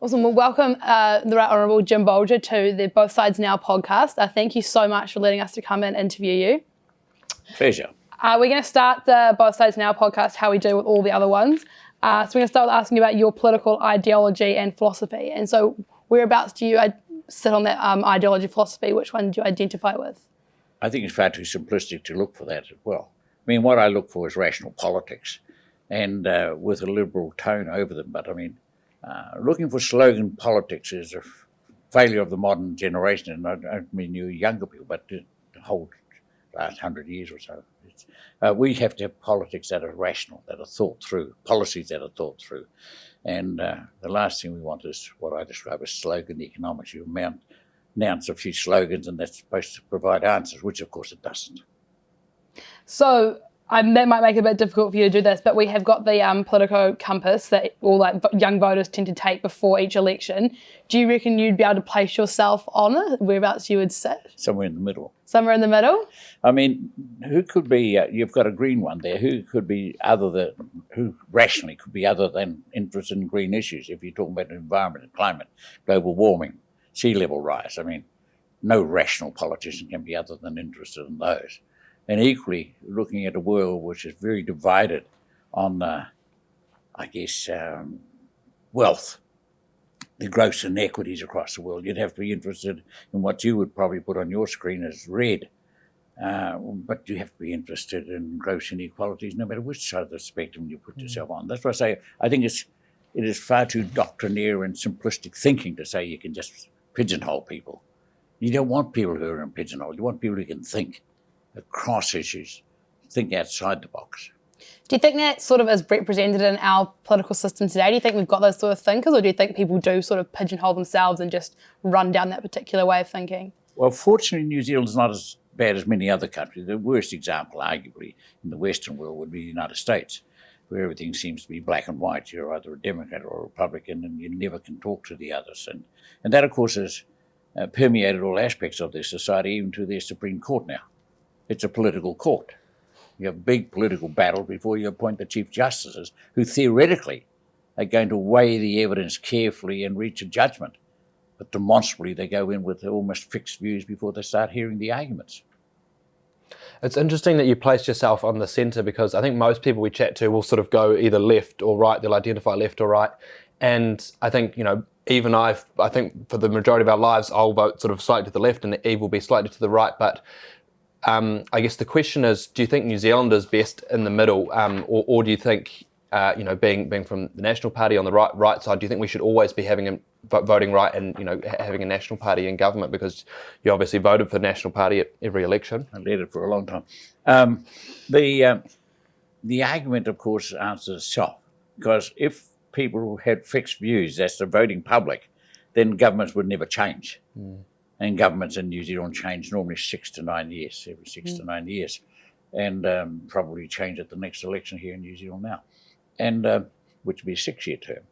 Awesome. Well, welcome the Right Honourable Jim Bolger to the Both Sides Now podcast. Thank you so much for letting us to come and interview you. Pleasure. We're going to start the Both Sides Now podcast how we do with all the other ones. So we're going to start with asking you about your political ideology and philosophy. And so whereabouts do you sit on that ideology philosophy? Which one do you identify with? I think it's far too simplistic to look for that as well. I mean, what I look for is rational politics and with a liberal tone over them. But I mean, looking for slogan politics is a failure of the modern generation. And I don't mean you younger people, but the whole last 100 years or so. We have to have politics that are rational, that are thought through, policies that are thought through. And the last thing we want is what I describe as slogan economics. You announce a few slogans and that's supposed to provide answers, which of course it doesn't. So that might make it a bit difficult for you to do this, but we have got the Politico compass that all young voters tend to take before each election. Do you reckon you'd be able to place yourself on it? Whereabouts you would sit? Somewhere in the middle. Somewhere in the middle? I mean, who could be, you've got a green one there, who rationally could be other than interested in green issues if you're talking about environment and climate, global warming, sea level rise? I mean, no rational politician can be other than interested in those. And equally, looking at a world which is very divided on, wealth, the gross inequities across the world, you'd have to be interested in what you would probably put on your screen as red. But you have to be interested in gross inequalities no matter which side of the spectrum you put yourself on. That's why I say I think it is far too doctrinaire and simplistic thinking to say you can just pigeonhole people. You don't want people who are in pigeonhole. You want people who can think across issues, think outside the box. Do you think that sort of is represented in our political system today? Do you think we've got those sort of thinkers, or do you think people do sort of pigeonhole themselves and just run down that particular way of thinking? Well, fortunately, New Zealand's not as bad as many other countries. The worst example, arguably, in the Western world would be the United States, where everything seems to be black and white. You're either a Democrat or a Republican, and you never can talk to the others. And that, of course, has permeated all aspects of their society, even to their Supreme Court now. It's a political court. You have a big political battle before you appoint the Chief Justices, who theoretically are going to weigh the evidence carefully and reach a judgment. But demonstrably, they go in with almost fixed views before they start hearing the arguments. It's interesting that you placed yourself on the centre, because I think most people we chat to will sort of go either left or right. They'll identify left or right. And I think, even I think for the majority of our lives, I'll vote sort of slightly to the left and Eve will be slightly to the right. But I guess the question is, do you think New Zealand is best in the middle, or do you think, being from the National Party on the right side, do you think we should always be having voting right and having a National Party in government, because you obviously voted for the National Party at every election? I led it for a long time. The argument, of course, answers itself, because if people had fixed views, that's the voting public, then governments would never change. And governments in New Zealand change normally 6 to 9 years, every 6 to 9 years, and probably change at the next election here in New Zealand now, and which would be a 6-year term.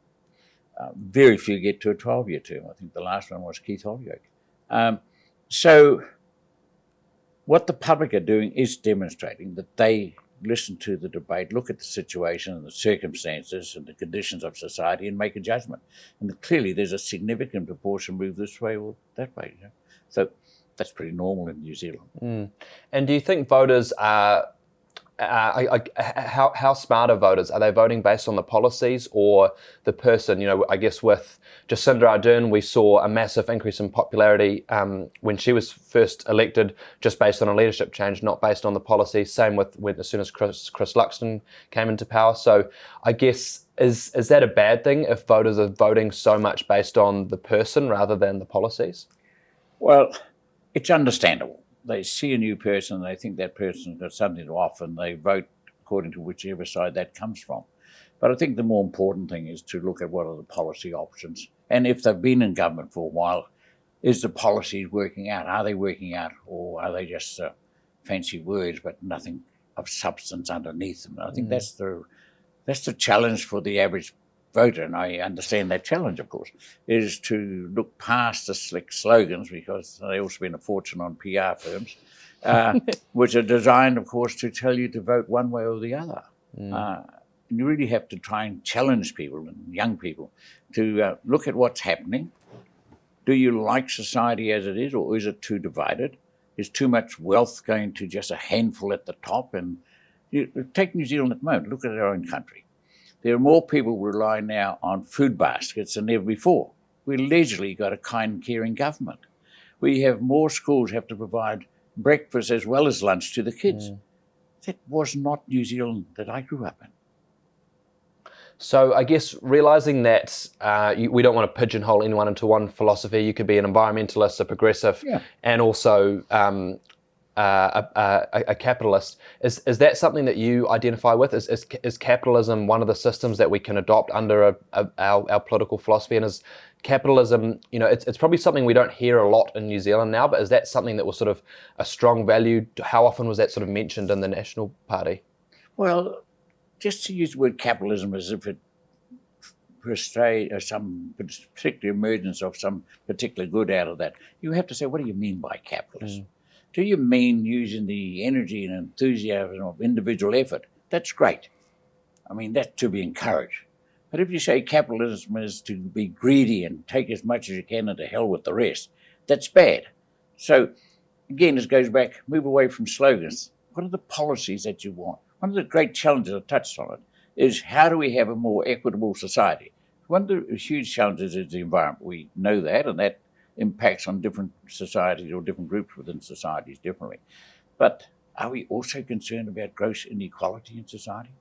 Very few get to a 12-year term. I think the last one was Keith Holyoake. So what the public are doing is demonstrating that they listen to the debate, look at the situation and the circumstances and the conditions of society and make a judgment. And clearly there's a significant proportion move this way or that way. So that's pretty normal in New Zealand. And do you think voters are, how smart are voters? Are they voting based on the policies or the person? I guess with Jacinda Ardern, we saw a massive increase in popularity when she was first elected, just based on a leadership change, not based on the policy. Same with as soon as Chris Luxon came into power. So I guess, is that a bad thing if voters are voting so much based on the person rather than the policies? Well, it's understandable. They see a new person and they think that person's got something to offer and they vote according to whichever side that comes from. But I think the more important thing is to look at what are the policy options. And if they've been in government for a while, is the policies working out? Are they working out, or are they just fancy words but nothing of substance underneath them? And I think that's the challenge for the average voter, and I understand that challenge, of course, is to look past the slick slogans, because they all spend a fortune on PR firms, which are designed, of course, to tell you to vote one way or the other. you really have to try and challenge people and young people to look at what's happening. Do you like society as it is, or is it too divided? Is too much wealth going to just a handful at the top? And take New Zealand at the moment. Look at our own country. There are more people rely now on food baskets than ever before. We leisurely got a kind, caring government. We have more schools have to provide breakfast as well as lunch to the kids. That was not New Zealand that I grew up in. So I guess realizing that we don't want to pigeonhole anyone into one philosophy. You could be an environmentalist, a progressive, and also a capitalist. Is that something that you identify with? Is capitalism one of the systems that we can adopt under our political philosophy? And is capitalism, it's probably something we don't hear a lot in New Zealand now, but is that something that was sort of a strong value? How often was that sort of mentioned in the National Party? Well, just to use the word capitalism as if it portrays some particular emergence of some particular good out of that, you have to say, what do you mean by capitalism? Do you mean using the energy and enthusiasm of individual effort? That's great. I mean, that's to be encouraged. But if you say capitalism is to be greedy and take as much as you can and to hell with the rest, that's bad. So, again, this goes back, move away from slogans. What are the policies that you want? One of the great challenges, I touched on it, is how do we have a more equitable society? One of the huge challenges is the environment. We know that, and that impacts on different societies or different groups within societies differently. But are we also concerned about gross inequality in society?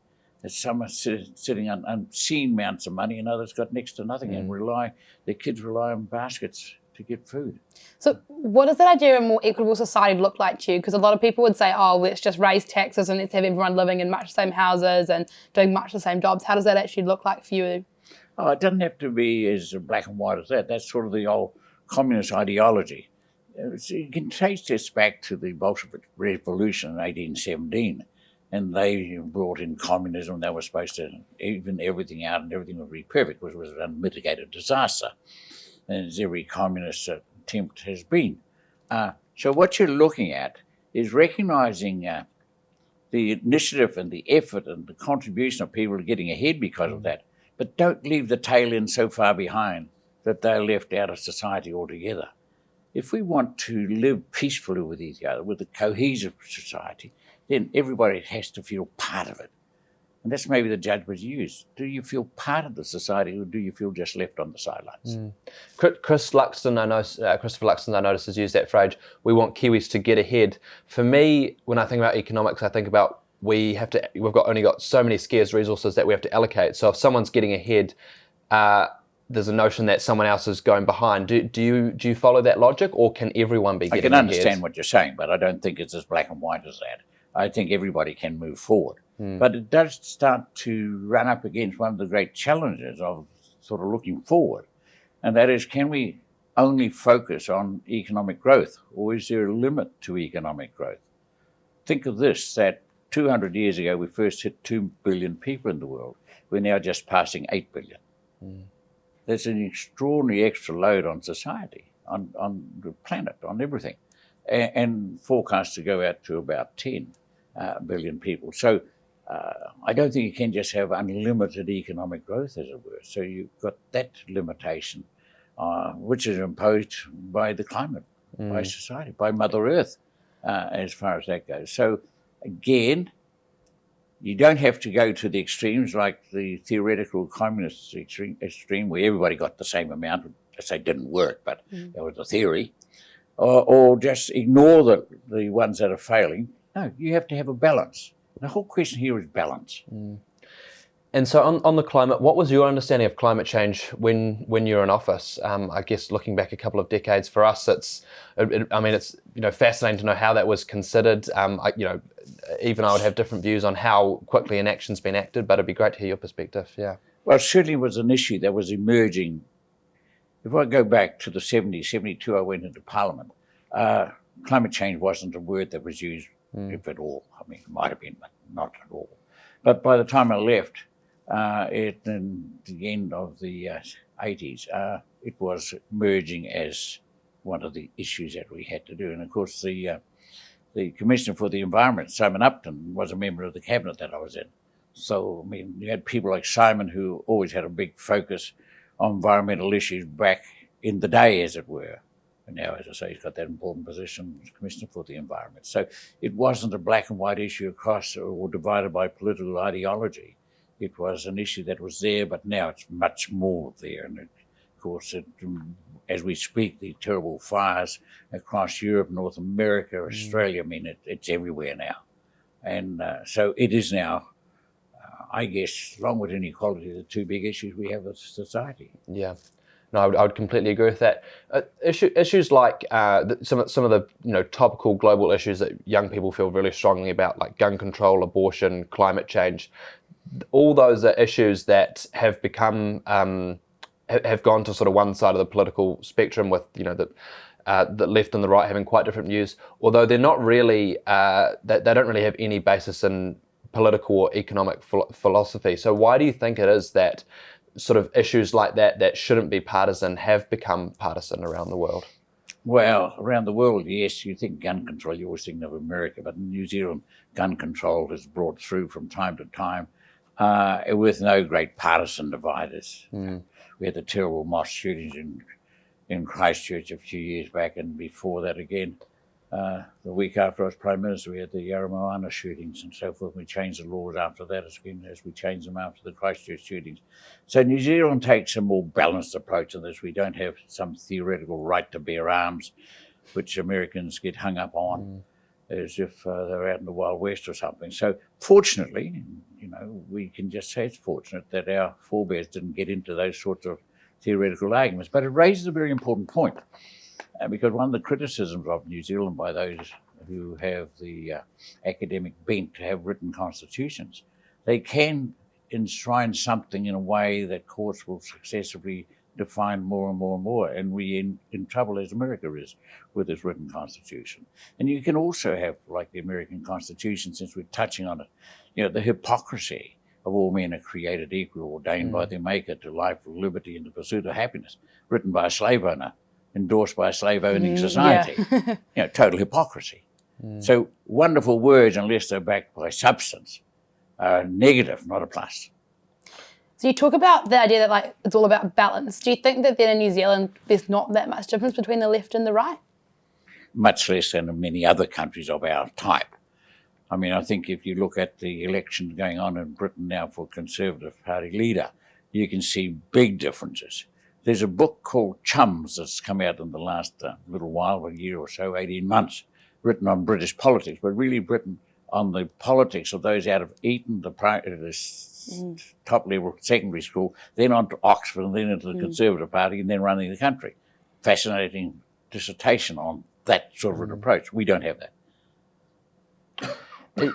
That some are sitting on unseen amounts of money and others got next to nothing and their kids rely on baskets to get food. So what does that idea of a more equitable society look like to you? Because a lot of people would say, oh, let's just raise taxes and let's have everyone living in much the same houses and doing much the same jobs. How does that actually look like for you? Oh, it doesn't have to be as black and white as that. That's sort of the old communist ideology. So you can trace this back to the Bolshevik Revolution in 1817, and they brought in communism. They were supposed to even everything out and everything would be perfect, which was an unmitigated disaster, as every communist attempt has been. So what you're looking at is recognizing the initiative and the effort and the contribution of people getting ahead because of that, but don't leave the tail end so far behind that they're left out of society altogether. If we want to live peacefully with each other, with a cohesive society, then everybody has to feel part of it. And that's maybe the judgment you use. Do you feel part of the society, or do you feel just left on the sidelines? Christopher Luxton, I noticed, has used that phrase, we want Kiwis to get ahead. For me, when I think about economics, I think about we've only got so many scarce resources that we have to allocate. So if someone's getting ahead, there's a notion that someone else is going behind. Do you follow that logic, or can everyone be getting ahead? I can understand what you're saying, but I don't think it's as black and white as that. I think everybody can move forward. But it does start to run up against one of the great challenges of sort of looking forward, and that is, can we only focus on economic growth, or is there a limit to economic growth? Think of this, that 200 years ago we first hit 2 billion people in the world. We're now just passing 8 billion. There's an extraordinary extra load on society, on the planet, on everything, and forecast to go out to about 10 billion people. So I don't think you can just have unlimited economic growth, as it were. So you've got that limitation, which is imposed by the climate, by society, by Mother Earth, as far as that goes. So again, you don't have to go to the extremes like the theoretical communist extreme where everybody got the same amount. I say it didn't work, but that was a theory. Or just ignore the ones that are failing. No, you have to have a balance. The whole question here is balance. And so on the climate, what was your understanding of climate change when you were in office? I guess looking back a couple of decades for us, it's fascinating to know how that was considered. Even I would have different views on how quickly an action's been acted, but it'd be great to hear your perspective. Yeah. Well, it certainly was an issue that was emerging. If I go back to the 70s, 72, I went into Parliament. Climate change wasn't a word that was used, if at all. I mean, it might have been, but not at all. But by the time I left, in the end of the 80s, it was emerging as one of the issues that we had to do. And of course, the Commissioner for the Environment, Simon Upton, was a member of the cabinet that I was in. So, I mean, you had people like Simon who always had a big focus on environmental issues back in the day, as it were. And now, as I say, he's got that important position as Commissioner for the Environment. So it wasn't a black and white issue across or divided by political ideology. It was an issue that was there, but now it's much more there. And of course, as we speak, the terrible fires across Europe, North America, Australia, I mean, it's everywhere now. And so it is now, I guess, along with inequality, the two big issues we have as a society. Yeah. No, I would completely agree with that. Issues like some of the topical global issues that young people feel really strongly about, like gun control, abortion, climate change. All those are issues that have become have gone to sort of one side of the political spectrum, with the left and the right having quite different views. Although they're not really, they don't really have any basis in political or economic philosophy. So why do you think it is that sort of issues like that shouldn't be partisan have become partisan around the world? Well, around the world, yes, you think gun control, you always think of America, but in New Zealand, gun control has brought through from time to time with no great partisan dividers. We had the terrible mosque shootings in Christchurch a few years back, and before that again, the week after I was Prime Minister, we had the Yarramoana shootings and so forth. We changed the laws after that as we changed them after the Christchurch shootings. So New Zealand takes a more balanced approach to this. We don't have some theoretical right to bear arms, which Americans get hung up on as if they're out in the Wild West or something. So fortunately, we can just say it's fortunate that our forebears didn't get into those sorts of theoretical arguments. But it raises a very important point. Because one of the criticisms of New Zealand by those who have the academic bent to have written constitutions, they can enshrine something in a way that courts will successively define more and more and more. And we're in trouble, as America is, with its written constitution. And you can also have, like the American Constitution, since we're touching on it, the hypocrisy of all men are created equal, ordained by their maker to life, liberty, and the pursuit of happiness, written by a slave owner, endorsed by a slave-owning society. Total hypocrisy. So wonderful words, unless they're backed by substance, are a negative, not a plus. So you talk about the idea that it's all about balance. Do you think that then in New Zealand there's not that much difference between the left and the right? Much less than in many other countries of our type. I mean, I think if you look at the elections going on in Britain now for Conservative Party leader, you can see big differences. There's a book called Chums that's come out in the last little while, a year or so, 18 months, written on British politics, but really written on the politics of those out of Eton, the top level secondary school, then on to Oxford, and then into the Conservative Party, and then running the country. Fascinating dissertation on that sort of an approach. We don't have that.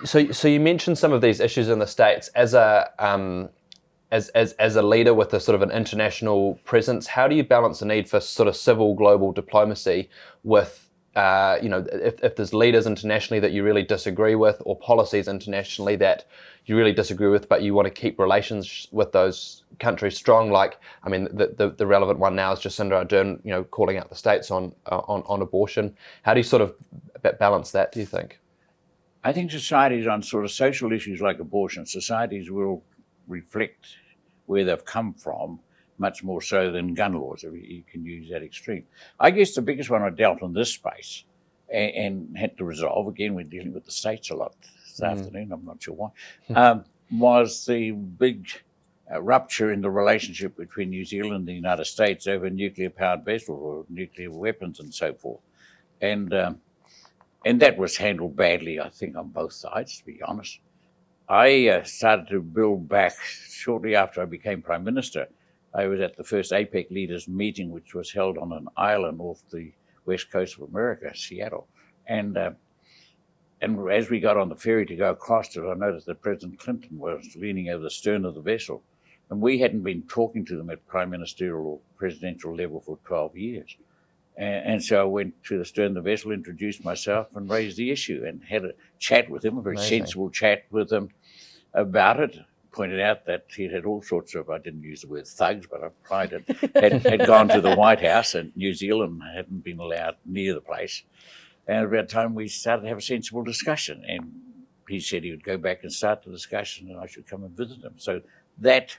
So you mentioned some of these issues in the States as a leader with a sort of an international presence. How do you balance the need for sort of civil global diplomacy with, if there's leaders internationally that you really disagree with, or policies internationally that you really disagree with, but you want to keep relations with those countries strong? Like, I mean, the relevant one now is Jacinda Ardern, calling out the states on abortion. How do you sort of balance that, do you think? I think societies on sort of social issues like abortion, societies will reflect where they've come from, much more so than gun laws, if you can use that extreme. I guess the biggest one I dealt in this space and had to resolve, again, we're dealing with the states a lot this afternoon, I'm not sure why, was the big rupture in the relationship between New Zealand and the United States over nuclear-powered vessels or nuclear weapons and so forth. And that was handled badly, I think, on both sides, to be honest. I started to build back shortly after I became Prime Minister. I was at the first APEC leaders meeting, which was held on an island off the west coast of America, Seattle. And as we got on the ferry to go across it, I noticed that President Clinton was leaning over the stern of the vessel. And we hadn't been talking to them at prime ministerial or presidential level for 12 years. And so I went to the stern of the vessel, introduced myself, and raised the issue and had a chat with him, a very sensible chat with him about it. Pointed out that he had all sorts of, I didn't use the word thugs, but I applied it, had gone to the White House, and New Zealand hadn't been allowed near the place. And about time we started to have a sensible discussion, and he said he would go back and start the discussion and I should come and visit him. So that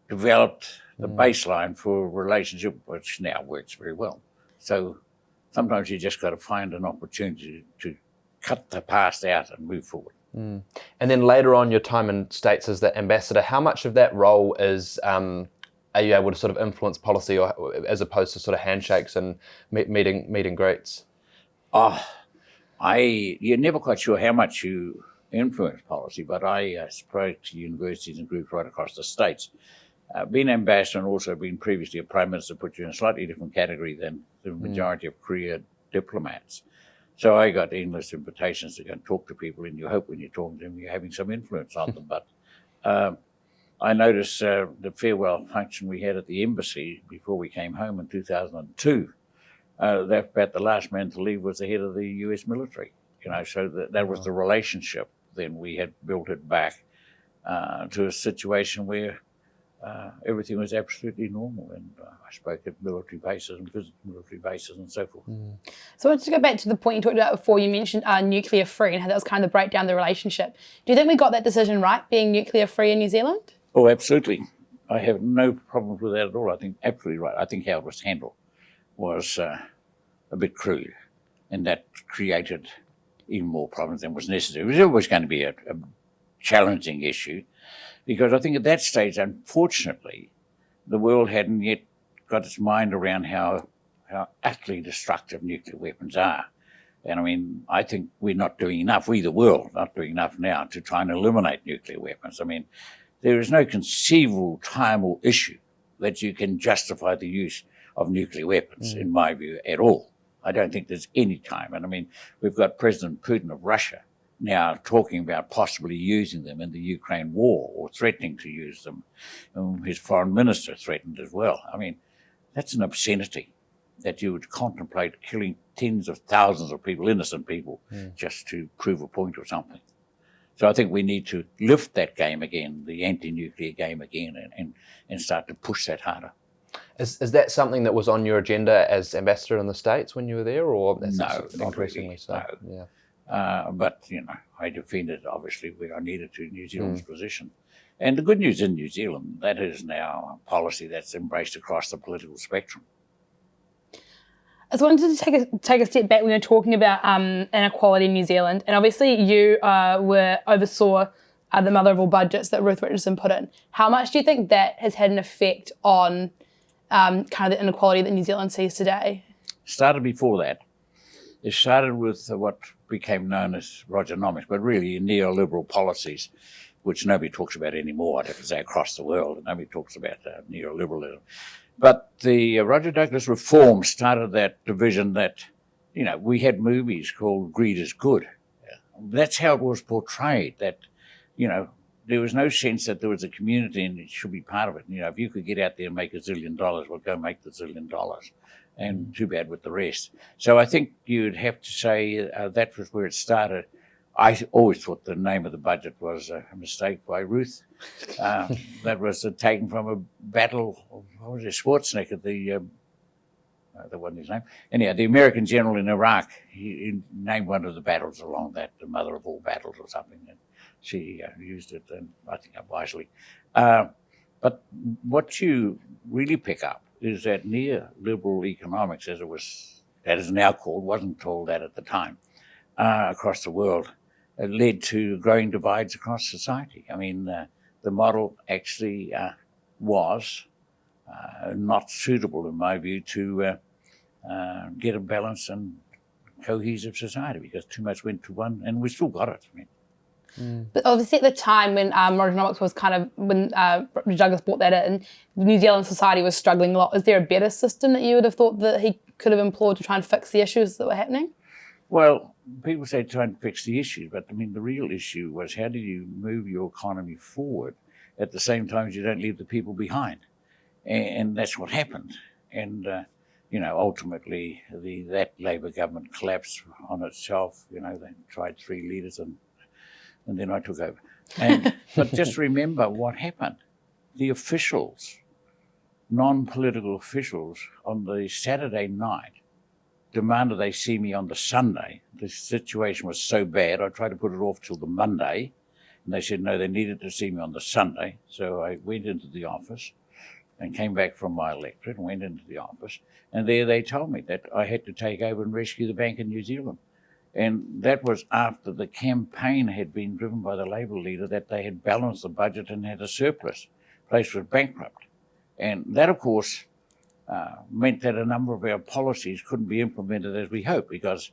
developed the baseline for a relationship which now works very well. So sometimes you just got to find an opportunity to cut the past out and move forward. And then later on, your time in States as the ambassador, how much of that role is, are you able to sort of influence policy, or as opposed to sort of handshakes and meet and greets? You're never quite sure how much you influence policy, but I spoke to universities and groups right across the States. Being ambassador and also being previously a prime minister put you in a slightly different category than the majority of career diplomats. So I got endless invitations to go and talk to people, and you hope when you're talking to them you're having some influence on them. But I noticed the farewell function we had at the embassy before we came home in 2002. That about the last man to leave was the head of the US military. So that was the relationship. Then we had built it back to a situation where everything was absolutely normal, and I spoke at military bases and visited military bases and so forth. So I wanted to go back to the point you talked about before. You mentioned nuclear free and how that was kind of the breakdown of the relationship. Do you think we got that decision right, being nuclear free in New Zealand? Oh, absolutely. I have no problems with that at all. I think absolutely right. I think how it was handled was a bit crude, and that created even more problems than was necessary. It was always going to be a challenging issue, because I think at that stage, unfortunately, the world hadn't yet got its mind around how utterly destructive nuclear weapons are. And I mean, I think we're not doing enough, we the world, not doing enough now to try and eliminate nuclear weapons. I mean, there is no conceivable time or issue that you can justify the use of nuclear weapons, in my view, at all. I don't think there's any time. And I mean, we've got President Putin of Russia now talking about possibly using them in the Ukraine war, or threatening to use them. His foreign minister threatened as well. I mean, that's an obscenity, that you would contemplate killing tens of thousands of people, innocent people, just to prove a point or something. So I think we need to lift that game again, the anti-nuclear game again, and start to push that harder. Is that something that was on your agenda as ambassador in the States when you were there, or no, increasingly really, so? no. Yeah. But, I defended, obviously, where I needed to, New Zealand's position. And the good news in New Zealand, that is now a policy that's embraced across the political spectrum. I just wanted to take a step back when you're talking about inequality in New Zealand. And obviously you oversaw the mother of all budgets that Ruth Richardson put in. How much do you think that has had an effect on kind of the inequality that New Zealand sees today? Started before that. It started with what became known as Rogernomics, but really neoliberal policies, which nobody talks about anymore, I'd have to say, across the world. Nobody talks about neoliberalism. But the Roger Douglas reform started that division that, we had movies called Greed is Good. That's how it was portrayed, that, there was no sense that there was a community and it should be part of it. If you could get out there and make $1 zillion, well, go make the $1 zillion. And too bad with the rest. So I think you'd have to say that was where it started. I always thought the name of the budget was a mistake by Ruth. That was taken from a battle, what was it, Schwarzenegger, that wasn't his name. Anyhow, the American general in Iraq, he named one of the battles along that, the mother of all battles or something, and she used it, and I think wisely. But what you really pick up is that neoliberal economics, that is now called, wasn't called that at the time, across the world, led to growing divides across society. I mean, the model actually was not suitable, in my view, to get a balanced and cohesive society, because too much went to one, and we still got it. I mean, But obviously at the time when Rogernomics was when Douglas brought that in, New Zealand society was struggling a lot. Is there a better system that you would have thought that he could have employed to try and fix the issues that were happening? Well, people say try and fix the issue, but I mean, the real issue was how do you move your economy forward at the same time as you don't leave the people behind? And that's what happened. And, ultimately that Labor government collapsed on itself. They tried 3 leaders and then I took over. But just remember what happened. The officials, non-political officials, on the Saturday night demanded they see me on the Sunday. The situation was so bad, I tried to put it off till the Monday. And they said, no, they needed to see me on the Sunday. So I went into the office and came back from my electorate and went into the office. And there they told me that I had to take over and rescue the bank in New Zealand. And that was after the campaign had been driven by the Labour leader that they had balanced the budget and had a surplus. The place was bankrupt. And that, of course, meant that a number of our policies couldn't be implemented as we hoped because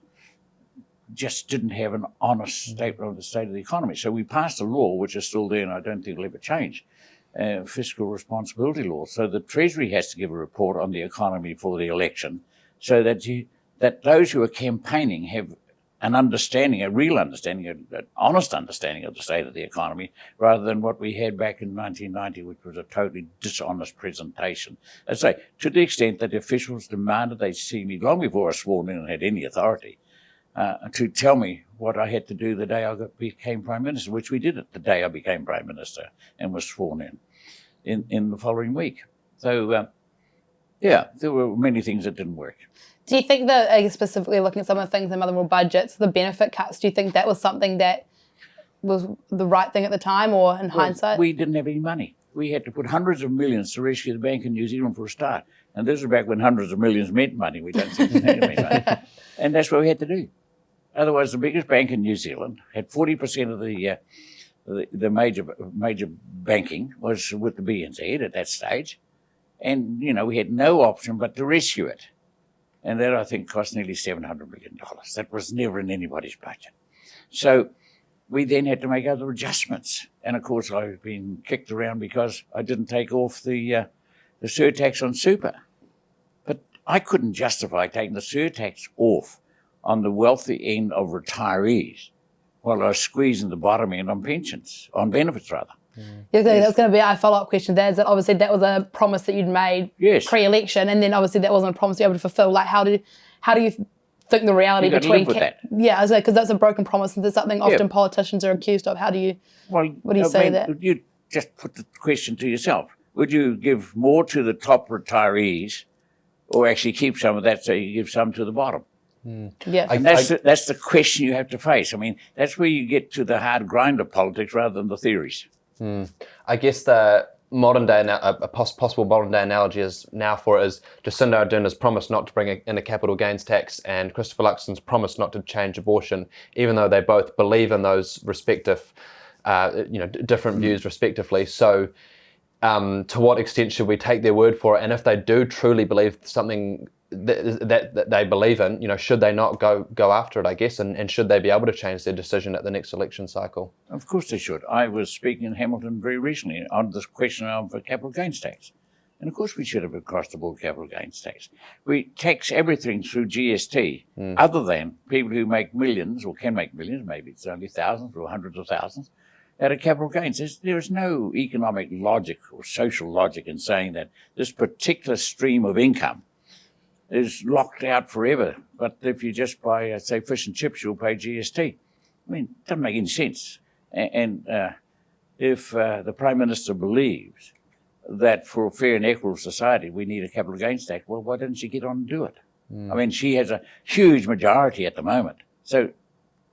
just didn't have an honest statement of the state of the economy. So we passed a law, which is still there and I don't think will ever change, fiscal responsibility law. So the Treasury has to give a report on the economy for the election so that those who are campaigning have an understanding, a real understanding, an honest understanding of the state of the economy, rather than what we had back in 1990, which was a totally dishonest presentation. I say, to the extent that officials demanded they see me long before I was sworn in and had any authority, to tell me what I had to do the day I became Prime Minister, which we did it the day I became Prime Minister and was sworn in the following week. So, yeah, there were many things that didn't work. Do you think that, specifically looking at some of the things in the Motherwell budgets, the benefit cuts, do you think that was something that was the right thing at the time or in hindsight? We didn't have any money. We had to put hundreds of millions to rescue the bank in New Zealand for a start. And this is back when hundreds of millions meant money. We don't seem to have any money. And that's what we had to do. Otherwise, the biggest bank in New Zealand had 40% of the major banking was with the BNZ at that stage. And, we had no option but to rescue it. And that, I think, cost nearly $700 million. That was never in anybody's budget. So we then had to make other adjustments. And, of course, I've been kicked around because I didn't take off the surtax on super. But I couldn't justify taking the surtax off on the wealthy end of retirees while I was squeezing the bottom end on pensions, on benefits, rather. Yeah, that's going to be our follow-up question. That is that obviously that was a promise that you'd made pre-election, and then obviously that wasn't a promise you were able to fulfill. Like, how do you think the reality between? Live with that. Yeah, I was like, because that's a broken promise, and there's something often politicians are accused of. What do you say that? You just put the question to yourself: would you give more to the top retirees, or actually keep some of that so you give some to the bottom? Yeah, and that's the question you have to face. I mean, that's where you get to the hard grind of politics rather than the theories. I guess the modern day, a possible modern day analogy is Jacinda Ardern's promise not to bring in a capital gains tax and Christopher Luxon's promise not to change abortion, even though they both believe in those respective, different views respectively. So, to what extent should we take their word for it? And if they do truly believe something that they believe in, should they not go after it, I guess, and should they be able to change their decision at the next election cycle? Of course they should. I was speaking in Hamilton very recently on this question of a capital gains tax. And of course we should have across-the-board capital gains tax. We tax everything through GST, other than people who make millions or can make millions, maybe it's only thousands or hundreds of thousands, out of capital gains. There is no economic logic or social logic in saying that this particular stream of income is locked out forever. But if you just buy, say, fish and chips, you'll pay GST. I mean, it doesn't make any sense. And if the Prime Minister believes that for a fair and equitable society we need a capital gains tax, well, why doesn't she get on and do it? I mean, she has a huge majority at the moment. So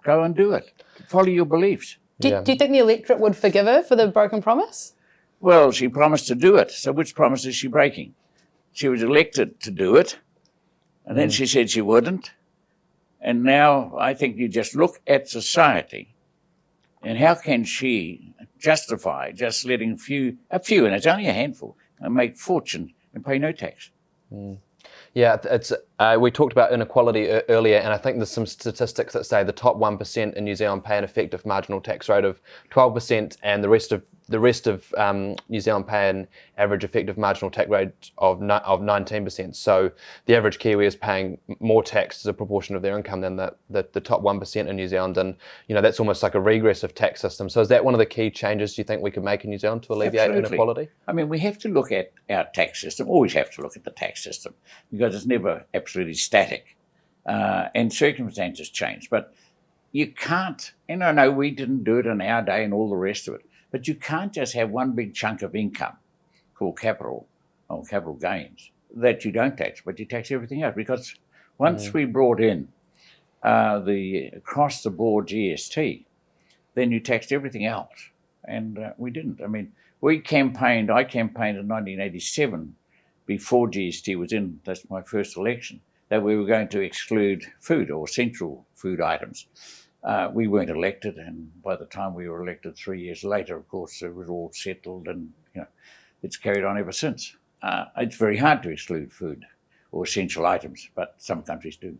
go and do it. Follow your beliefs. Do you think the electorate would forgive her for the broken promise? Well, she promised to do it. So which promise is she breaking? She was elected to do it. And then she said she wouldn't. And now I think you just look at society and how can she justify just letting a few, and it's only a handful, and make fortune and pay no tax? Yeah, it's we talked about inequality earlier, and I think there's some statistics that say the top 1% in New Zealand pay an effective marginal tax rate of 12%, and the rest of New Zealand pay an average effective marginal tax rate of 19%. So the average Kiwi is paying more tax as a proportion of their income than the top 1% in New Zealand, and that's almost like a regressive tax system. So is that one of the key changes you think we could make in New Zealand to alleviate inequality? I mean, we have to look at our tax system, always have to look at the tax system, because it's never absolutely static, and circumstances change. But you can't, and I know we didn't do it in our day and all the rest of it, but you can't just have one big chunk of income called capital or capital gains that you don't tax, but you tax everything else, because Once we brought in the across-the-board GST, then you taxed everything else, and we didn't. I mean, I campaigned in 1987, before GST was in, that's my first election, that we were going to exclude food or essential food items. We weren't elected, and by the time we were elected 3 years later, of course, it was all settled, and it's carried on ever since. It's very hard to exclude food or essential items, but some countries do.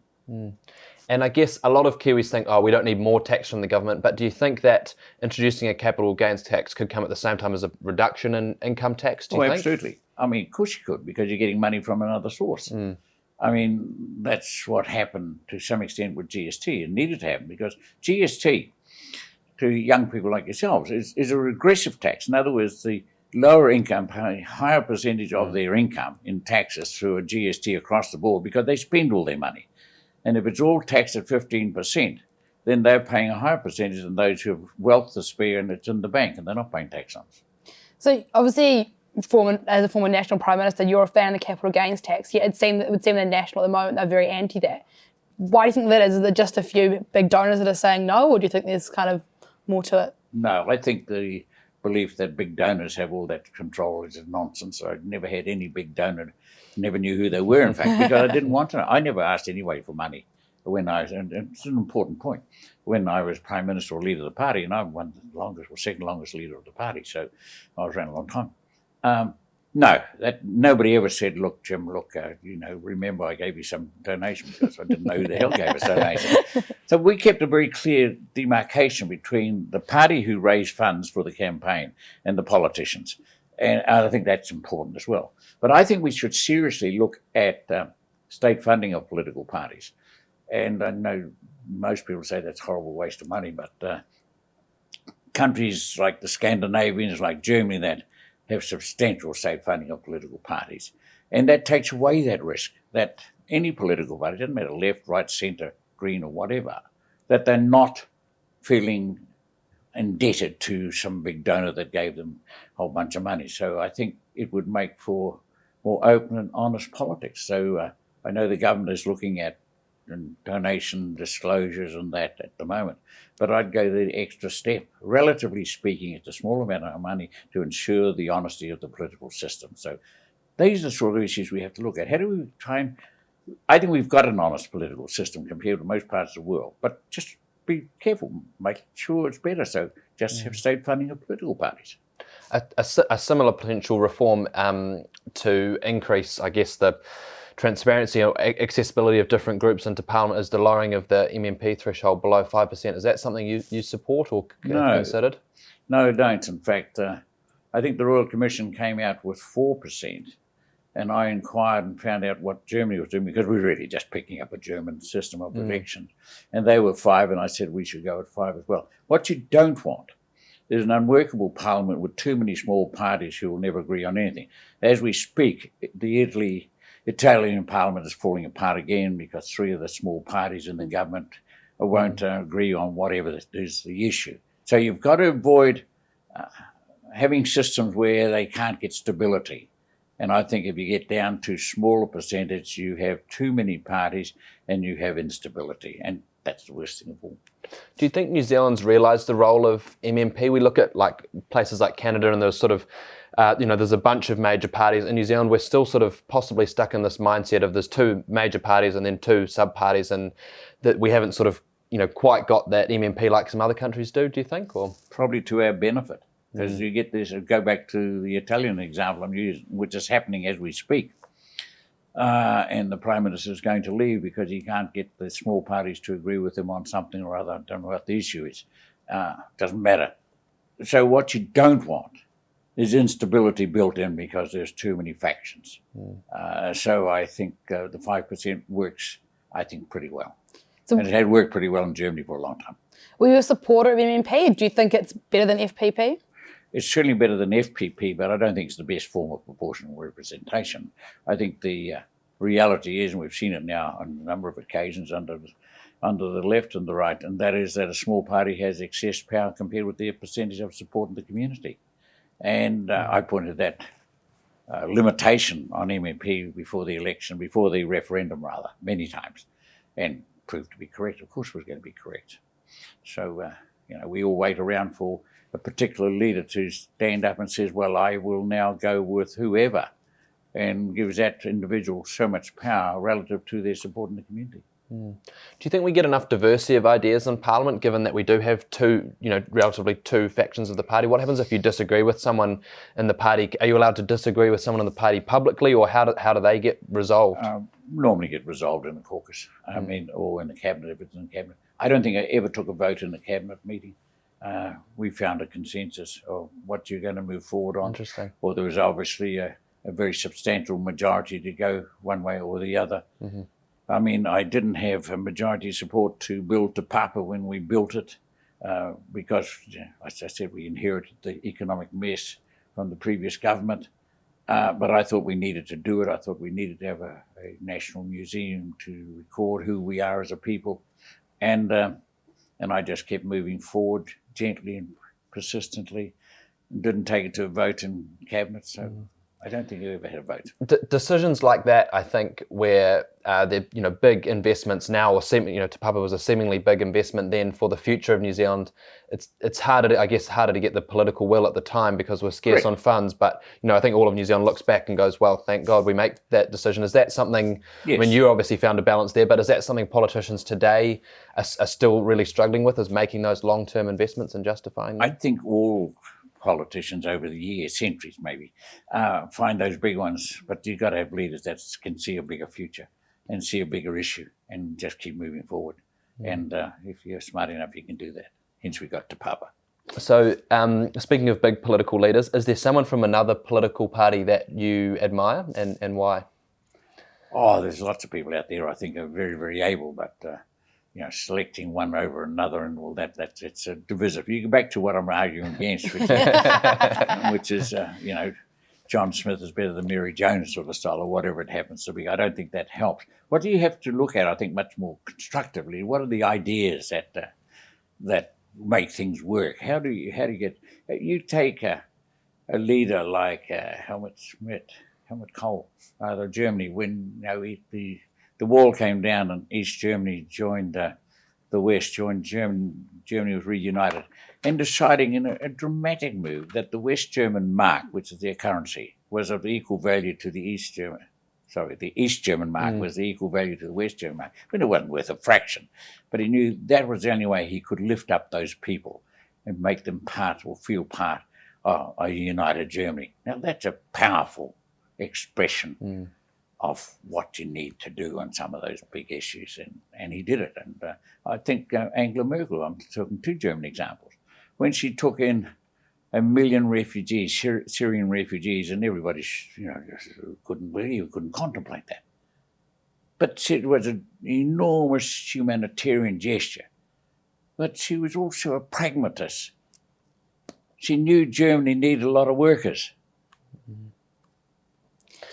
And I guess a lot of Kiwis think, we don't need more tax from the government, but do you think that introducing a capital gains tax could come at the same time as a reduction in income tax, do you think? Absolutely. I mean, of course you could, because you're getting money from another source. I mean, that's what happened to some extent with GST. It needed to happen because GST, to young people like yourselves, is a regressive tax. In other words, the lower income pay a higher percentage of their income in taxes through a GST across the board because they spend all their money. And if it's all taxed at 15%, then they're paying a higher percentage than those who have wealth to spare and it's in the bank and they're not paying tax on it. So obviously, as a former National Prime Minister, you're a fan of the capital gains tax, yet it would seem that National at the moment, they're very anti that. Why do you think that is? Is it just a few big donors that are saying no, or do you think there's kind of more to it? No, I think the belief that big donors have all that control is nonsense. I've never had any big donor, never knew who they were, in fact, because I didn't want to know. I never asked anybody for money and it's an important point, when I was Prime Minister or leader of the party, and I'm one of the longest or second longest leader of the party, so I was around a long time. No, that nobody ever said, look, Jim, remember I gave you some donation, because I didn't know who the hell gave us donation. So we kept a very clear demarcation between the party who raised funds for the campaign and the politicians. And I think that's important as well. But I think we should seriously look at state funding of political parties. And I know most people say that's a horrible waste of money, but countries like the Scandinavians, like Germany, that have substantial state funding of political parties. And that takes away that risk that any political party, doesn't matter left, right, centre, green or whatever, that they're not feeling indebted to some big donor that gave them a whole bunch of money. So I think it would make for more open and honest politics. So I know the government is looking at donation disclosures and that at the moment, but I'd go the extra step. Relatively speaking, it's a small amount of money to ensure the honesty of the political system. So these are the sort of issues we have to look at. How do we try and... I think we've got an honest political system compared to most parts of the world, but just be careful, make sure it's better. So just have state funding of political parties. A similar potential reform to increase, I guess, the transparency or accessibility of different groups into Parliament is the lowering of the MMP threshold below 5%. Is that something you support or have considered? No, I don't. In fact, I think the Royal Commission came out with 4%, and I inquired and found out what Germany was doing, because we were really just picking up a German system of election, and they were 5%, and I said we should go at 5% as well. What you don't want is an unworkable Parliament with too many small parties who will never agree on anything. As we speak, the Italian Parliament is falling apart again because 3 of the small parties in the government won't agree on whatever is the issue. So you've got to avoid having systems where they can't get stability. And I think if you get down to smaller percentage, you have too many parties and you have instability. And that's the worst thing of all. Do you think New Zealand's realised the role of MMP? We look at like places like Canada, and there's sort of, there's a bunch of major parties. In New Zealand, we're still sort of possibly stuck in this mindset of there's 2 major parties and then 2 sub-parties, and that we haven't sort of, quite got that MMP like some other countries do you think? Or probably to our benefit, because you get this, go back to the Italian example I'm using, which is happening as we speak. And the Prime Minister is going to leave because he can't get the small parties to agree with him on something or other. I don't know what the issue is. Doesn't matter. So what you don't want is instability built in because there's too many factions. So I think the 5% works, I think, pretty well. And it had worked pretty well in Germany for a long time. Were you a supporter of MMP? Do you think it's better than FPP? It's certainly better than FPP, but I don't think it's the best form of proportional representation. I think the reality is, and we've seen it now on a number of occasions under the left and the right, and that is that a small party has excess power compared with their percentage of support in the community. And I pointed that limitation on MMP before the election, before the referendum rather, many times, and proved to be correct. Of course it was going to be correct. So, we all wait around for a particular leader to stand up and says, well, I will now go with whoever, and gives that individual so much power relative to their support in the community. Do you think we get enough diversity of ideas in Parliament, given that we do have relatively two factions of the party? What happens if you disagree with someone in the party? Are you allowed to disagree with someone in the party publicly, or how do they get resolved? Normally get resolved in the caucus, or in the cabinet if it's in the cabinet. I don't think I ever took a vote in the cabinet meeting. We found a consensus of what you're going to move forward on. Interesting. Or there was obviously a very substantial majority to go one way or the other. Mm-hmm. I didn't have a majority support to build Te Papa when we built it because, as I said, we inherited the economic mess from the previous government. But I thought we needed to do it. I thought we needed to have a national museum to record who we are as a people. And I just kept moving forward gently and persistently and didn't take it to a vote in cabinet. So I don't think I ever had a vote. Decisions like that, I think, where they're big investments now, or Te Papa was a seemingly big investment then for the future of New Zealand. It's harder to get the political will at the time because we're scarce on funds. But I think all of New Zealand looks back and goes, well, thank God we make that decision. Is that something? Yes. I mean, you obviously found a balance there, but is that something politicians today are still really struggling with? Is making those long-term investments and justifying them? I think all politicians over the years, centuries maybe, find those big ones, but you've got to have leaders that can see a bigger future and see a bigger issue and just keep moving forward. And if you're smart enough, you can do that. Hence we got Te Papa. So speaking of big political leaders, is there someone from another political party that you admire, and why? Oh, there's lots of people out there I think are very, very able, but selecting one over another and all it's a divisive. You go back to what I'm arguing against, which is, John Smith is better than Mary Jones sort of style, or whatever it happens to be. I don't think that helps. What do you have to look at, I think, much more constructively? What are the ideas that make things work? How do you get? You take a leader like Helmut Kohl out of Germany when the wall came down and East Germany joined the West, Germany was reunited, and deciding in a dramatic move that the West German mark, which is their currency, was of equal value to the East German mark was the equal value to the West German mark. But it wasn't worth a fraction. But he knew that was the only way he could lift up those people and make them part or feel part of a united Germany. Now that's a powerful expression of what you need to do on some of those big issues, and he did it. And I think Angela Merkel, I'm talking two German examples, when she took in 1 million refugees, Syrian refugees, and everybody couldn't contemplate that. But it was an enormous humanitarian gesture. But she was also a pragmatist. She knew Germany needed a lot of workers.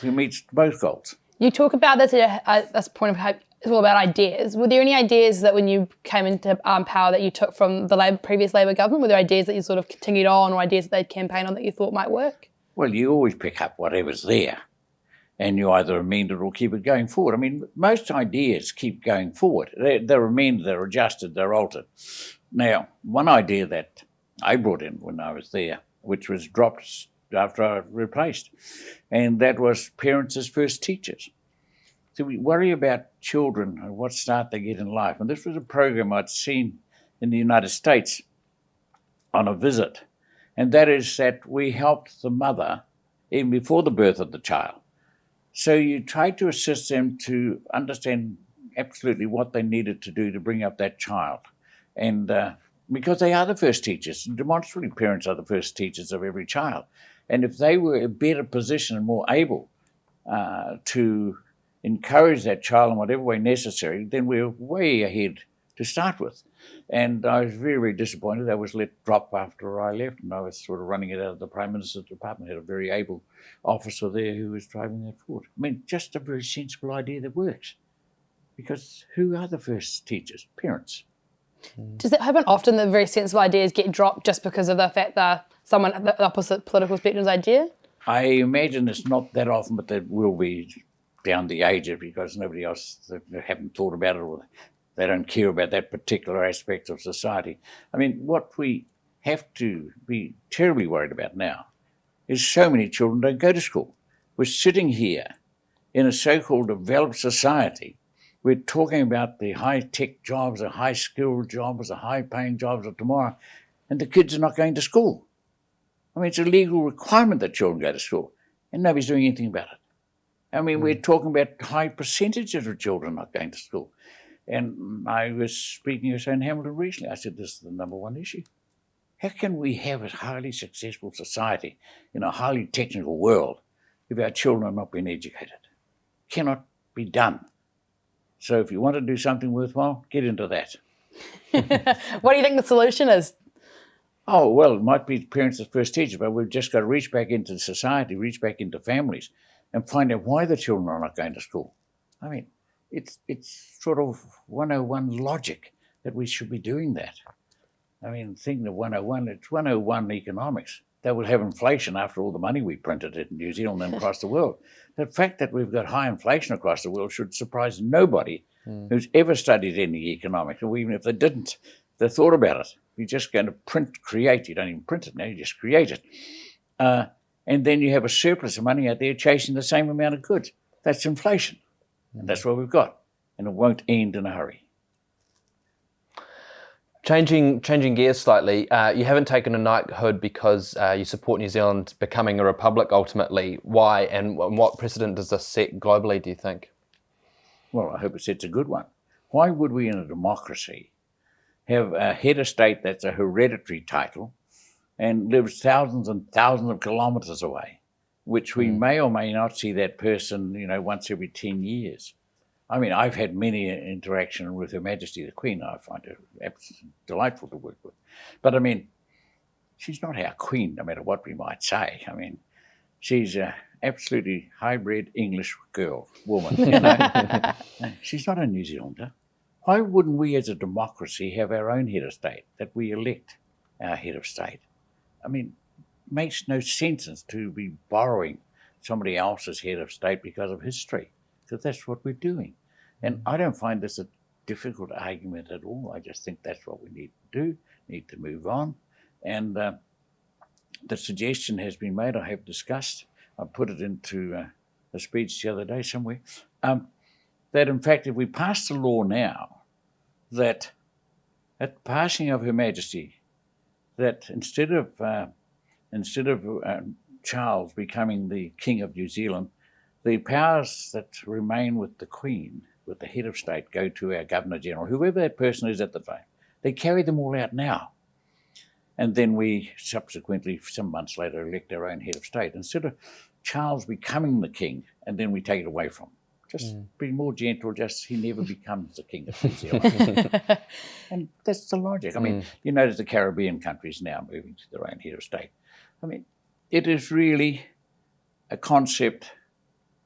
Who meets both goals. You talk about this at this point of how it's all about ideas. Were there any ideas that when you came into power that you took from the previous Labour government? Were there ideas that you sort of continued on, or ideas that they'd campaigned on that you thought might work? Well, you always pick up whatever's there and you either amend it or keep it going forward. I mean, most ideas keep going forward. They're amended, they're adjusted, they're altered. Now, one idea that I brought in when I was there, which was dropped after I replaced, and that was parents as first teachers. So we worry about children and what start they get in life. And this was a program I'd seen in the United States on a visit, and that is that we helped the mother even before the birth of the child. So you tried to assist them to understand absolutely what they needed to do to bring up that child. And because they are the first teachers, demonstrably parents are the first teachers of every child. And if they were in a better position and more able to encourage that child in whatever way necessary, then we're way ahead to start with. And I was very, very disappointed. That was let drop after I left, and I was sort of running it out of the Prime Minister's department. Had a very able officer there who was driving that forward. I mean, just a very sensible idea that works. Because who are the first teachers? Parents. Does it happen often that very sensible ideas get dropped just because of the fact that someone at the opposite political spectrum's idea? I imagine it's not that often, but that will be down the ages because nobody else, they haven't thought about it or they don't care about that particular aspect of society. I mean, what we have to be terribly worried about now is so many children don't go to school. We're sitting here in a so-called developed society. We're talking about the high-tech jobs, the high-skilled jobs, the high-paying jobs of tomorrow, and the kids are not going to school. I mean, it's a legal requirement that children go to school, and nobody's doing anything about it. I mean, we're talking about high percentages of children not going to school. And I was speaking to St. Hamilton recently. I said, this is the number one issue. How can we have a highly successful society in a highly technical world if our children are not being educated? It cannot be done. So if you want to do something worthwhile, get into that. What do you think the solution is? Oh, well, it might be parents as first teachers, but we've just got to reach back into society, reach back into families, and find out why the children are not going to school. I mean, it's sort of 101 logic that we should be doing that. I mean, thinking of 101, it's 101 economics. They will have inflation after all the money we printed in New Zealand and across the world. The fact that we've got high inflation across the world should surprise nobody who's ever studied any economics, or even if they didn't, they thought about it. You're just going to create. You don't even print it now, you just create it. And then you have a surplus of money out there chasing the same amount of goods. That's inflation. And that's what we've got. And it won't end in a hurry. Changing gears slightly, you haven't taken a knighthood because you support New Zealand becoming a republic ultimately. Why, and what precedent does this set globally, do you think? Well, I hope it sets a good one. Why would we in a democracy have a head of state that's a hereditary title and lives thousands and thousands of kilometres away, which we may or may not see that person, once every 10 years? I mean, I've had many interaction with Her Majesty the Queen. I find her absolutely delightful to work with. But I mean, she's not our Queen, no matter what we might say. I mean, she's a absolutely hybrid English woman. She's not a New Zealander. Why wouldn't we as a democracy have our own head of state, that we elect our head of state? I mean, it makes no sense to be borrowing somebody else's head of state because of history, because that's what we're doing. And I don't find this a difficult argument at all. I just think that's what we need to do, need to move on. And the suggestion has been made, I have discussed, I put it into a speech the other day somewhere, that in fact, if we pass the law now, that at the passing of Her Majesty, that instead of Charles becoming the King of New Zealand, the powers that remain with the Queen, with the head of state, go to our Governor-General, whoever that person is at the time. They carry them all out now. And then we subsequently, some months later, elect our own head of state. Instead of Charles becoming the king, and then we take it away from him. Just be more gentle, just he never becomes the King of New Zealand. And that's the logic. I mean, you notice the Caribbean countries now moving to their own head of state. I mean, it is really a concept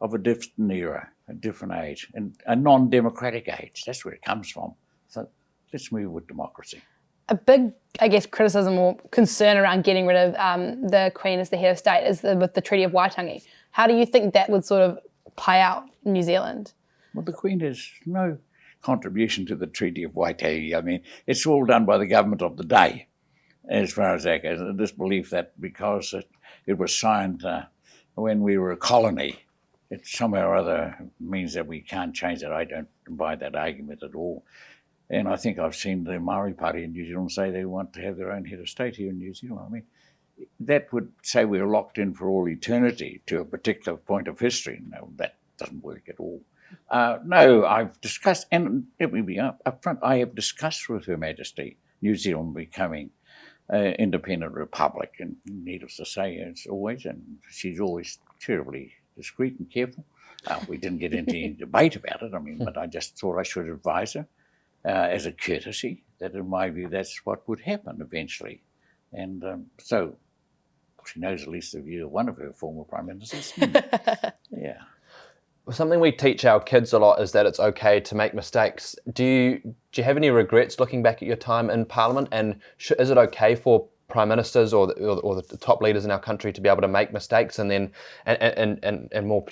of a different era, a different age, and a non-democratic age. That's where it comes from. So let's move with democracy. A big, I guess, criticism or concern around getting rid of the Queen as the head of state is with the Treaty of Waitangi. How do you think that would sort of play out in New Zealand? Well, the Queen has no contribution to the Treaty of Waitangi. I mean, it's all done by the government of the day, as far as that goes. This belief that because it was signed when we were a colony, it somehow or other means that we can't change it. I don't buy that argument at all. And I think I've seen the Maori Party in New Zealand say they want to have their own head of state here in New Zealand. I mean, that would say we're locked in for all eternity to a particular point of history. No, that doesn't work at all. No, I've discussed, and let me be up front, I have discussed with Her Majesty New Zealand becoming an independent republic, and needless to say, it's always, and she's always terribly discreet and careful. We didn't get into any debate about it, I mean, but I just thought I should advise her as a courtesy that in my view that's what would happen eventually. And so she knows at least the view of one of her former prime ministers. Yeah. Something we teach our kids a lot is that it's okay to make mistakes. Do you have any regrets looking back at your time in Parliament? And is it okay for prime ministers or the top leaders in our country to be able to make mistakes, and then and more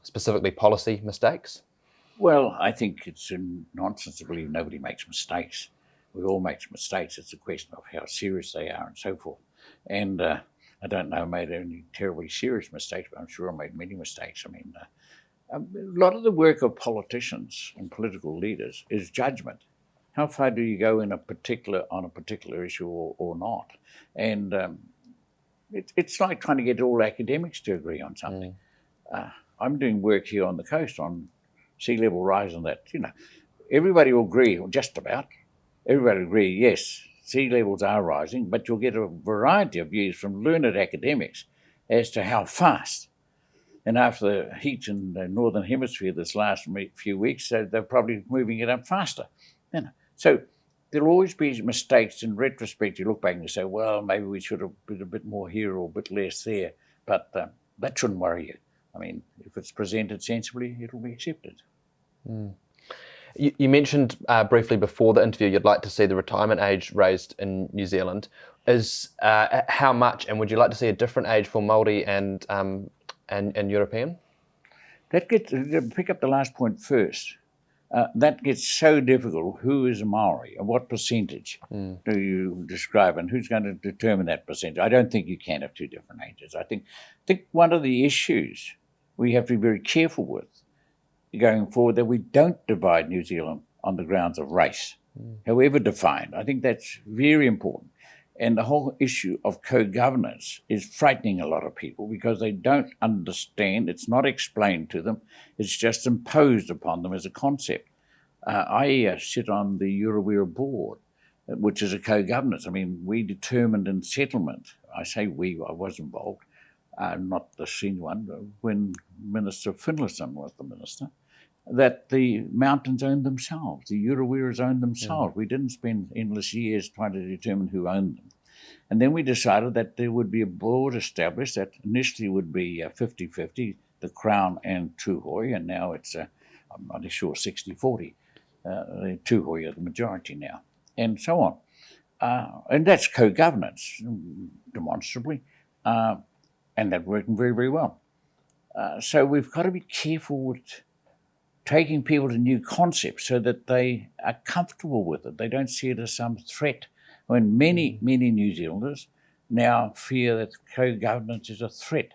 specifically policy mistakes? Well, I think it's nonsense to believe nobody makes mistakes. We all make mistakes. It's a question of how serious they are and so forth. And I don't know I made any terribly serious mistakes, but I'm sure I made many mistakes. I mean, a lot of the work of politicians and political leaders is judgment. How far do you go on a particular issue or not? And it's like trying to get all academics to agree on something. I'm doing work here on the coast on sea level rise and that. Everybody will agree, or just about everybody will agree, yes, sea levels are rising, but you'll get a variety of views from learned academics as to how fast. And after the heat in the northern hemisphere this last few weeks, they're probably moving it up faster. So there'll always be mistakes. In retrospect, you look back and you say, well, maybe we should have been a bit more here or a bit less there. But that shouldn't worry you. I mean, if it's presented sensibly, it'll be accepted. You mentioned briefly before the interview you'd like to see the retirement age raised in New Zealand. Is how much, and would you like to see a different age for Māori and European? Pick up the last point first. That gets so difficult. Who is a Maori and what percentage do you describe, and who's going to determine that percentage? I don't think you can have two different ages. I think one of the issues we have to be very careful with going forward that we don't divide New Zealand on the grounds of race, however defined. I think that's very important. And the whole issue of co-governance is frightening a lot of people because they don't understand. It's not explained to them. It's just imposed upon them as a concept. I sit on the Urewera board, which is a co-governance. I mean, we determined in settlement, I say we, I was involved, not the senior one, when Minister Finlayson was the minister, that the mountains owned themselves. The Ureweras owned themselves. We didn't spend endless years trying to determine who owned them. And then we decided that there would be a board established that initially would be 50-50, the Crown and Tūhoe, and now it's, I'm not sure, 60-40. The Tūhoe are the majority now, and so on. And that's co-governance, demonstrably, and that's working very, very well. So we've got to be careful with taking people to new concepts so that they are comfortable with it. They don't see it as some threat. When many New Zealanders now fear that co-governance is a threat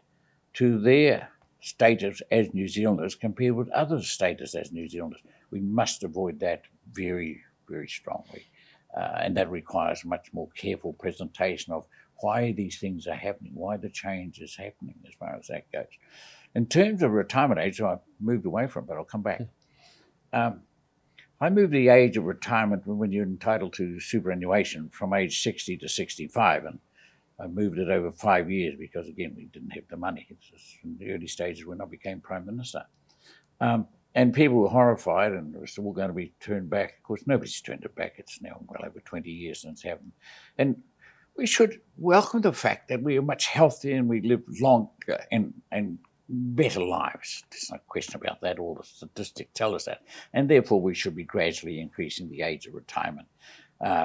to their status as New Zealanders compared with other status as New Zealanders. We must avoid that very, very strongly. And that requires much more careful presentation of why these things are happening, why the change is happening as far as that goes. In terms of retirement age, so I've moved away from it, but I'll come back. I moved the age of retirement when you're entitled to superannuation from age 60 to 65, and I moved it over 5 years because, again, we didn't have the money. It was in the early stages when I became Prime Minister. And people were horrified, and it was all going to be turned back. Of course, nobody's turned it back. It's now well over 20 years since it happened. And we should welcome the fact that we are much healthier and we live longer and better lives. There's no question about that. All the statistics tell us that. And therefore, we should be gradually increasing the age of retirement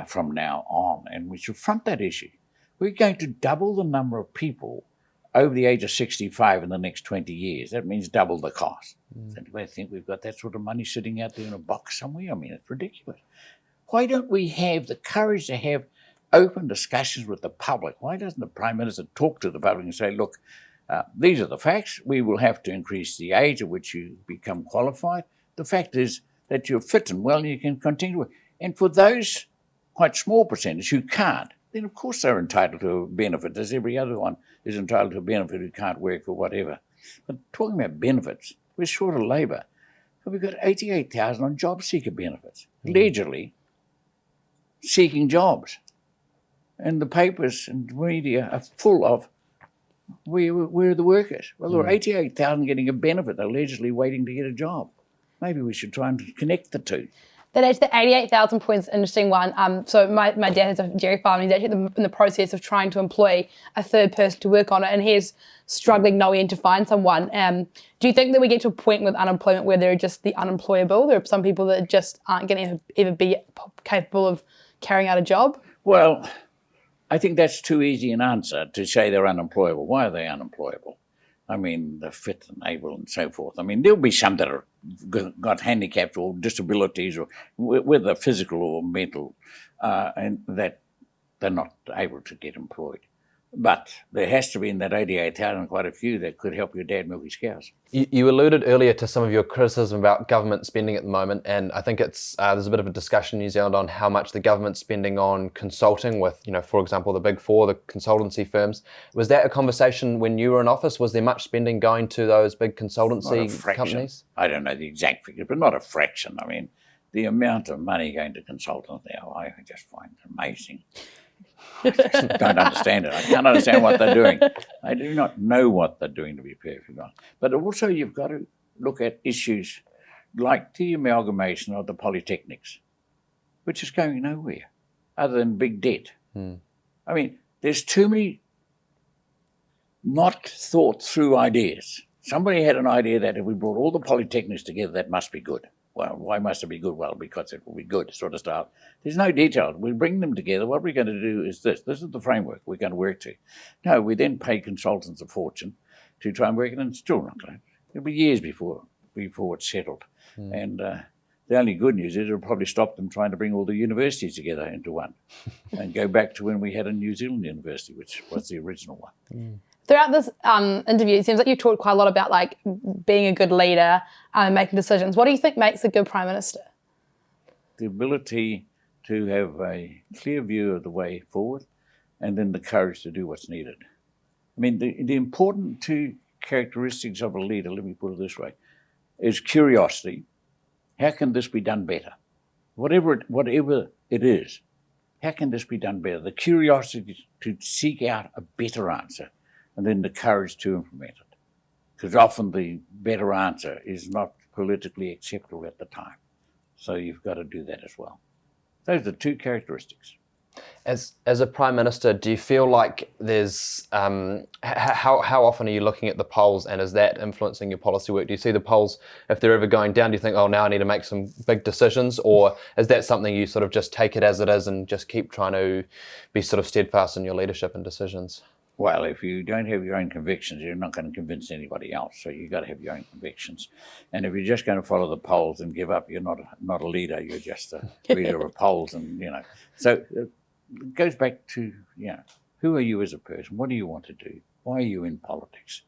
from now on. And we should front that issue. We're going to double the number of people over the age of 65 in the next 20 years. That means double the cost. Does anybody think we've got that sort of money sitting out there in a box somewhere? I mean, it's ridiculous. Why don't we have the courage to have open discussions with the public? Why doesn't the Prime Minister talk to the public and say, look, these are the facts. We will have to increase the age at which you become qualified. The fact is that you're fit and well and you can continue. And for those quite small percentage who can't, then of course they're entitled to a benefit, as every other one is entitled to a benefit who can't work or whatever. But talking about benefits, we're short of labour. But we've got 88,000 on job seeker benefits, allegedly seeking jobs. And the papers and the media are full of where are the workers? Well, there are 88,000 getting a benefit, allegedly waiting to get a job. Maybe we should try and connect the two. That actually, the 88,000 points is an interesting one. So my dad has a dairy farm. He's actually in the process of trying to employ a third person to work on it, and he's struggling no end to find someone. Do you think that we get to a point with unemployment where there are just the unemployable? There are some people that just aren't going to ever be capable of carrying out a job? Well, I think that's too easy an answer to say they're unemployable. Why are they unemployable? I mean, they're fit and able and so forth. I mean, there'll be some that are got handicaps or disabilities, or whether physical or mental, and that they're not able to get employed. But there has to be in that 88,000 quite a few that could help your dad milk his cows. You alluded earlier to some of your criticism about government spending at the moment, and I think it's there's a bit of a discussion in New Zealand on how much the government's spending on consulting with, for example, the Big Four, the consultancy firms. Was that a conversation when you were in office? Was there much spending going to those big consultancy companies? I don't know the exact figure, but not a fraction. I mean, the amount of money going to consultants now, I just find amazing. I just don't understand it. I can't understand what they're doing. I do not know what they're doing, to be perfectly honest. But also you've got to look at issues like the amalgamation of the polytechnics, which is going nowhere other than big debt. I mean, there's too many not thought through ideas. Somebody had an idea that if we brought all the polytechnics together, that must be good. Well, why must it be good? Well, because it will be good, sort of stuff. There's no detail. We bring them together. What we're going to do is this. This is the framework we're going to work to. No, we then pay consultants a fortune to try and work it, and it's still not going to. It'll be years before it's settled. And the only good news is it'll probably stop them trying to bring all the universities together into one and go back to when we had a New Zealand university, which was the original one. Throughout this interview, it seems like you talked quite a lot about like being a good leader and making decisions. What do you think makes a good Prime Minister? The ability to have a clear view of the way forward, and then the courage to do what's needed. I mean, the important two characteristics of a leader, let me put it this way, is curiosity. How can this be done better? Whatever it is, how can this be done better? The curiosity to seek out a better answer, and then the courage to implement it. Because often the better answer is not politically acceptable at the time. So you've got to do that as well. Those are the two characteristics. As a Prime Minister, do you feel like there's, how often are you looking at the polls, and is that influencing your policy work? Do you see the polls, if they're ever going down, do you think, oh, now I need to make some big decisions? Or is that something you sort of just take it as it is and just keep trying to be sort of steadfast in your leadership and decisions? Well, if you don't have your own convictions, you're not going to convince anybody else. So you've got to have your own convictions. And if you're just going to follow the polls and give up, you're not a leader. You're just a reader of polls. And, so it goes back to, who are you as a person? What do you want to do? Why are you in politics?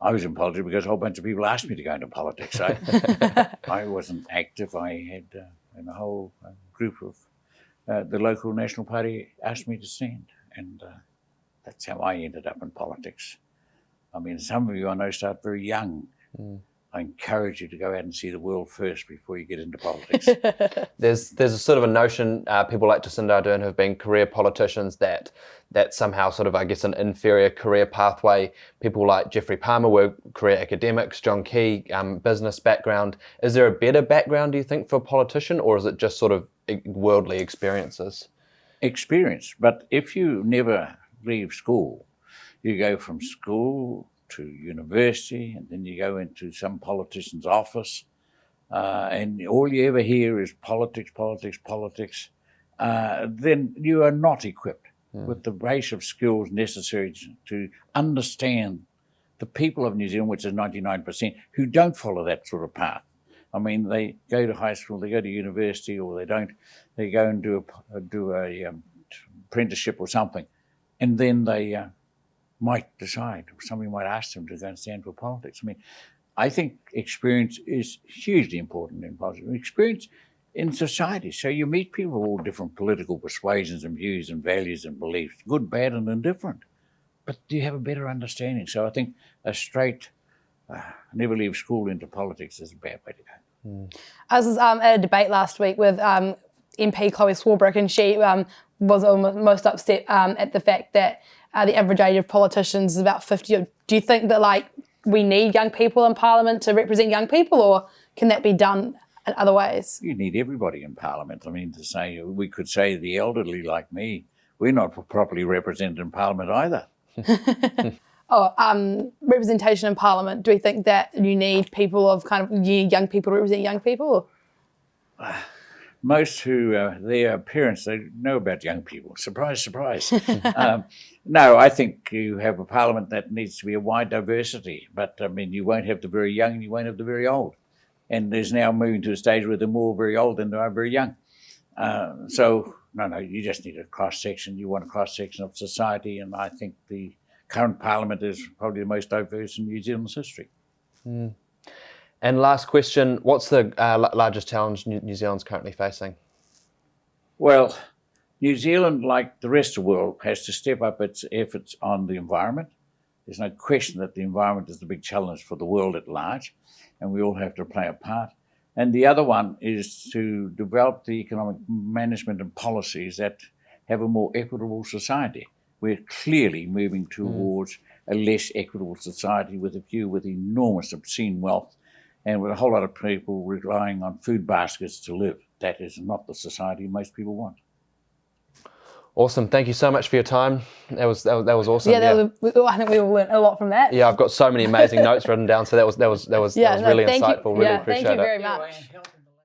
I was in politics because a whole bunch of people asked me to go into politics. I wasn't active. I had a whole group of the local National Party asked me to stand. And that's how I ended up in politics. I mean, some of you I know start very young. I encourage you to go out and see the world first before you get into politics. There's a sort of a notion, people like Jacinda Ardern who have been career politicians, that somehow sort of, I guess, an inferior career pathway. People like Geoffrey Palmer were career academics, John Key, business background. Is there a better background, do you think, for a politician, or is it just sort of worldly experiences? Experience, but if you never leave school, you go from school to university, and then you go into some politician's office, and all you ever hear is politics, politics, politics, then you are not equipped with the base of skills necessary to understand the people of New Zealand, which is 99%, who don't follow that sort of path. I mean, they go to high school, they go to university, or they don't. They go and do a apprenticeship or something, and then they might decide, or somebody might ask them to go and stand for politics. I mean, I think experience is hugely important in politics. Experience in society. So you meet people of all different political persuasions and views and values and beliefs, good, bad, and indifferent. But do you have a better understanding? So I think a straight, never leave school into politics is a bad way to go. I was at a debate last week with MP Chloe Swarbrick, and she was almost upset at the fact that the average age of politicians is about 50. Do you think that we need young people in Parliament to represent young people, or can that be done in other ways? You need everybody in Parliament. I mean, we could say the elderly like me, we're not properly represented in Parliament either. Representation in Parliament. Do we think that you need people of kind of young people to represent young people? most who their parents, they know about young people. Surprise, surprise. No, I think you have a parliament that needs to be a wide diversity, but I mean, you won't have the very young and you won't have the very old. And there's now moving to a stage where they're more very old than they are very young. So, no, you just need a cross-section. You want a cross-section of society, and I think the current parliament is probably the most diverse in New Zealand's history. And last question, what's the largest challenge New Zealand's currently facing? Well, New Zealand, like the rest of the world, has to step up its efforts on the environment. There's no question that the environment is the big challenge for the world at large, and we all have to play a part. And the other one is to develop the economic management and policies that have a more equitable society. We're clearly moving towards a less equitable society with a few with enormous obscene wealth and with a whole lot of people relying on food baskets to live. That is not the society most people want. Awesome. Thank you so much for your time. That was awesome. Yeah, I think we all learned a lot from that. Yeah, I've got so many amazing notes written down, so that was really thank insightful. You, really yeah, appreciate thank you it. very much.